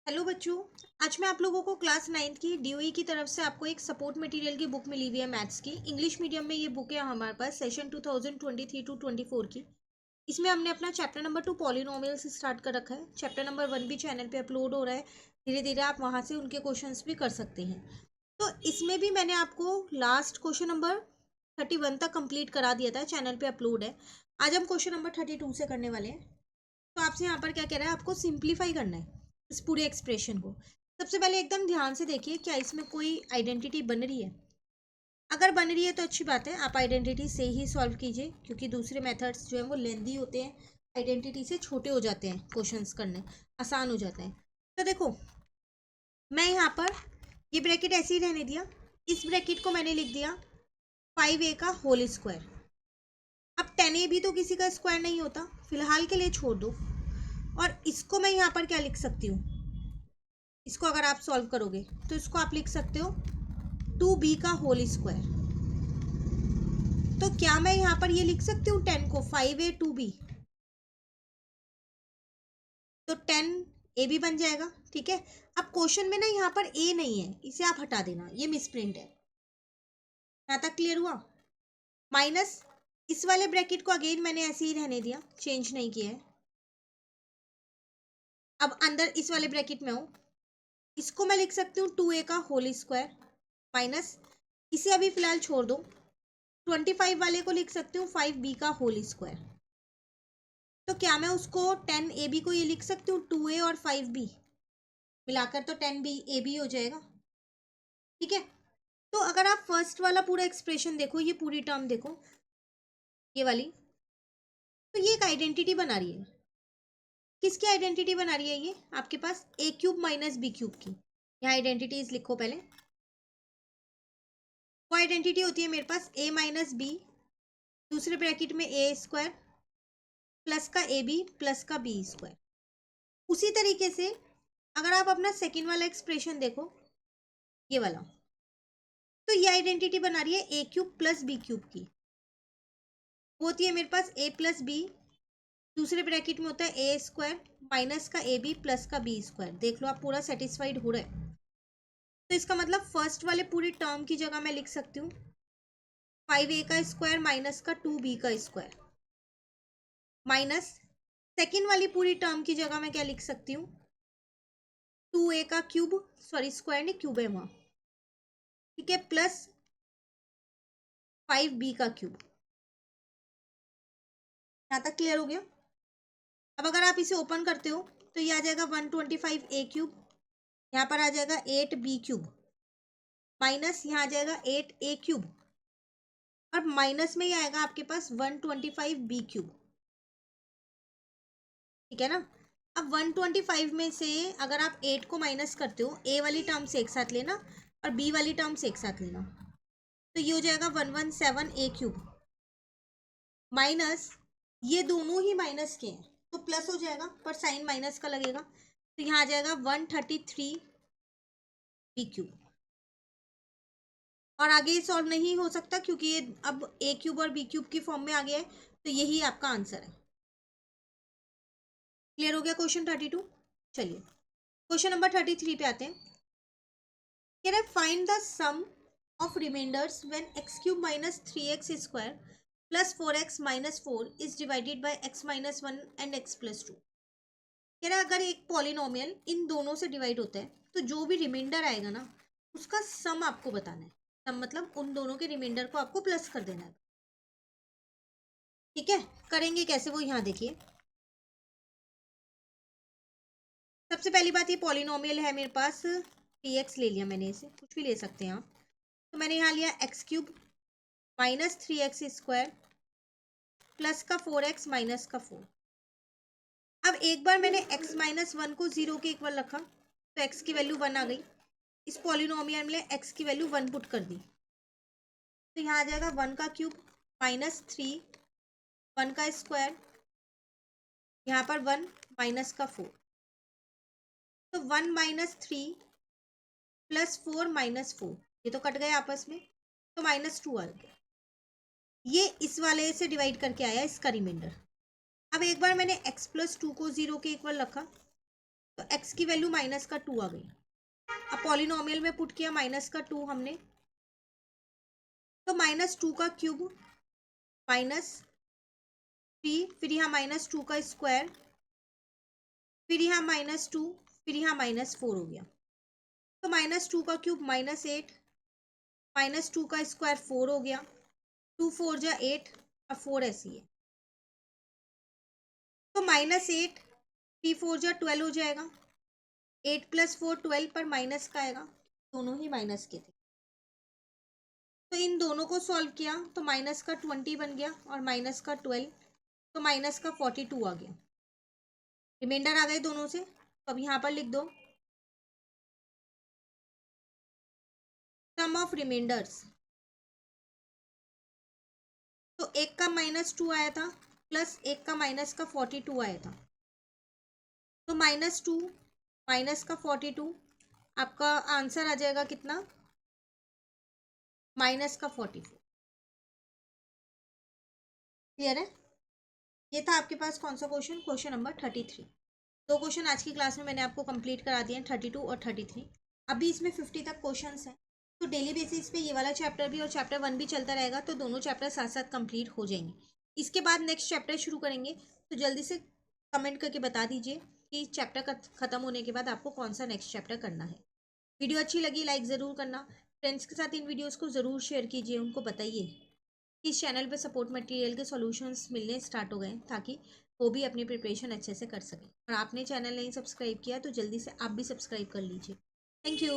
Hello बच्चों। आज मैं आप लोगों को क्लास 9th की डीओई की तरफ से आपको एक सपोर्ट मटेरियल की बुक मिली हुई है मैथ्स की। इंग्लिश मीडियम में ये बुक है हमारे पास सेशन 2023 टू 24 की। इसमें हमने अपना चैप्टर नंबर 2 पॉलिनोमियल से स्टार्ट कर रखा है। चैप्टर नंबर 1 भी चैनल पे अपलोड हो रहा है। धीरे धीरे आप वहाँ से उनके क्वेश्चंस भी कर सकते हैं। तो इसमें भी मैंने आपको लास्ट क्वेश्चन नंबर 31 तक कंप्लीट करा दिया था, चैनल पे अपलोड है। आज हम क्वेश्चन नंबर 32 से करने वाले हैं। तो आपसे यहाँ पर क्या कह रहा है, आपको सिंप्लीफाई करना है इस पूरे एक्सप्रेशन को। सबसे पहले एकदम ध्यान से देखिए, क्या इसमें कोई आइडेंटिटी बन रही है। अगर बन रही है तो अच्छी बात है, आप आइडेंटिटी से ही सॉल्व कीजिए, क्योंकि दूसरे मेथड्स जो है वो लेंदी होते हैं, आइडेंटिटी से छोटे हो जाते हैं, क्वेश्चंस करने आसान हो जाते हैं। तो देखो, मैं यहाँ पर ये ब्रैकेट ऐसे ही रहने दिया, इस ब्रैकेट को मैंने लिख दिया 5a का होल स्क्वायर। अब 10a भी तो किसी का स्क्वायर नहीं होता, फिलहाल के लिए छोड़ दो। और इसको मैं यहाँ पर क्या लिख सकती हूँ, इसको अगर आप सॉल्व करोगे तो इसको आप लिख सकते हो 2b का होल स्क्वायर। तो क्या मैं यहाँ पर ये लिख सकती हूँ 10 को 5a 2b, तो 10a भी बन जाएगा। ठीक है। अब क्वेश्चन में ना यहाँ पर a नहीं है, इसे आप हटा देना, ये मिसप्रिंट है। यहाँ तक क्लियर हुआ। माइनस इस वाले ब्रैकेट को अगेन मैंने ऐसे ही रहने दिया, चेंज नहीं किया है। अब अंदर इस वाले ब्रैकेट में हूँ, इसको मैं लिख सकती हूँ 2a का होल स्क्वायर माइनस, इसे अभी फिलहाल छोड़ दो। 25 वाले को लिख सकती हूँ 5b का होल स्क्वायर। तो क्या मैं उसको 10ab को ये लिख सकती हूँ 2a और 5b मिलाकर, तो 10ab हो जाएगा। ठीक है। तो अगर आप फर्स्ट वाला पूरा एक्सप्रेशन देखो, ये पूरी टर्म देखो, ये वाली, तो ये एक आइडेंटिटी बना रही है। किसकी आइडेंटिटी बना रही है ये, आपके पास a cube minus B cube की। यहाँ आइडेंटिटीज लिखो पहले। वो आइडेंटिटी होती है मेरे पास a माइनस बी, दूसरे ब्रैकेट में a स्क्वायर प्लस का ए बी प्लस का बी स्क्वायर। उसी तरीके से अगर आप अपना सेकेंड वाला एक्सप्रेशन देखो, ये वाला, तो ये आइडेंटिटी बना रही है ए क्यूब प्लस बी क्यूब की। वो होती है मेरे पास a प्लस बी, दूसरे ब्रैकेट में होता है ए स्क्वायर माइनस का ए बी प्लस का बी स्क्वायर। देख लो आप पूरा सेटिस्फाइड हो रहा है। तो इसका मतलब फर्स्ट वाले पूरी टर्म की जगह मैं लिख सकती हूँ 5a का स्क्वायर माइनस का 2b का स्क्वायर, माइनस सेकेंड वाली पूरी टर्म की जगह मैं क्या लिख सकती हूँ 2a का क्यूब, सॉरी स्क्वायर नहीं क्यूब है वहाँ, ठीक है, प्लस 5b का क्यूब। यहाँ तक क्लियर हो गया। अब अगर आप इसे ओपन करते हो तो ये आ जाएगा 125a क्यूब, यहाँ पर आ जाएगा 8b क्यूब, माइनस यहाँ आ जाएगा 8a क्यूब, और माइनस में ही आएगा आपके पास 125b क्यूब। ठीक है ना। अब 125 में से अगर आप 8 को माइनस करते हो, a वाली टर्म से एक साथ लेना और b वाली टर्म से एक साथ लेना, तो ये हो जाएगा 117a क्यूब, माइनस ये दोनों ही माइनस के हैं तो प्लस हो जाएगा, पर साइन माइनस का लगेगा, तो यहाँ आ जाएगा 133b क्यूब। और आगे ये सॉल्व नहीं हो सकता क्योंकि ये अब a क्यूब और b क्यूब की फॉर्म में आ गया है, तो यही आपका आंसर है। क्लियर हो गया क्वेश्चन 32। चलिए क्वेश्चन नंबर 33 पे आते हैं। कह रहा है find the sum of reminders when x cube minus 3x square plus 4x minus 4 is divided by x minus 1 and x plus 2। कह रहा है अगर एक पॉलिनोमियल इन दोनों से डिवाइड होता है तो जो भी रिमाइंडर आएगा ना, उसका सम आपको बताना है। सम मतलब उन दोनों के रिमाइंडर को आपको प्लस कर देना है। ठीक है। करेंगे कैसे, वो यहाँ देखिए। सबसे पहली बात, ये पॉलिनोमियल है मेरे पास, px ले लिया मैंने, इसे कुछ भी ले सकते हैं आप। तो मैंने यहाँ लिया x cube minus 3x square plus का 4x माइनस का 4। अब एक बार मैंने x माइनस 1 को 0 के इक्वल रखा तो x की वैल्यू 1 आ गई। इस पॉलिनोमियल में x की वैल्यू 1 पुट कर दी, तो यहाँ आ जाएगा 1 का क्यूब माइनस 3, 1 का स्क्वायर, यहाँ पर 1 माइनस का 4, तो 1 माइनस 3 प्लस 4 माइनस 4, ये तो कट गए आपस में, तो माइनस 2 आ गया। ये इस वाले से डिवाइड करके आया इसका रिमाइंडर। अब एक बार मैंने x प्लस 2 को 0 के इक्वल रखा तो x की वैल्यू माइनस का 2 आ गई। अब पॉलिनोमियल में पुट किया माइनस का 2 हमने, तो -2 का क्यूब -3, फिर यहाँ -2 का स्क्वायर, फिर यहाँ -2, फिर यहाँ -4 हो गया। तो -2 का क्यूब -8, -2 का स्क्वायर 4 हो गया, 2 4 जा 8, अब 4 ऐसी है। तो -8, 3 4 जा 12 हो जाएगा, 8 + 4 12 पर माइनस का आएगा, दोनों ही माइनस के थे। तो इन दोनों को सॉल्व किया तो माइनस का 20 बन गया और माइनस का 12, तो माइनस का 42 आ गया। रिमाइंडर आ गए दोनों से, तो अब यहाँ पर लिख दो सम ऑफ रिमाइंडर्स। तो एक का -2 आया था प्लस एक का माइनस का 42 आया था, तो -2 माइनस का 42, आपका आंसर आ जाएगा कितना, माइनस का 44। क्लियर है? ये था आपके पास कौन सा क्वेश्चन, क्वेश्चन नंबर 33। दो क्वेश्चन आज की क्लास में मैंने आपको कंप्लीट करा दिए हैं, 32 और 33। अभी इसमें 50 तक क्वेश्चन हैं, तो डेली बेसिस पे ये वाला चैप्टर भी और चैप्टर 1 भी चलता रहेगा, तो दोनों चैप्टर साथ साथ कंप्लीट हो जाएंगे। इसके बाद नेक्स्ट चैप्टर शुरू करेंगे, तो जल्दी से कमेंट करके बता दीजिए कि चैप्टर खत्म होने के बाद आपको कौन सा नेक्स्ट चैप्टर करना है। वीडियो अच्छी लगी लाइक ज़रूर करना, फ्रेंड्स के साथ इन वीडियोज़ को ज़रूर शेयर कीजिए, उनको बताइए कि इस चैनल पे सपोर्ट मटेरियल के सॉल्यूशंस मिलने स्टार्ट हो गए हैं, ताकि वो भी अपनी प्रिपरेशन अच्छे से कर सकें। और आपने चैनल नहीं सब्सक्राइब किया तो जल्दी से आप भी सब्सक्राइब कर लीजिए। Thank you.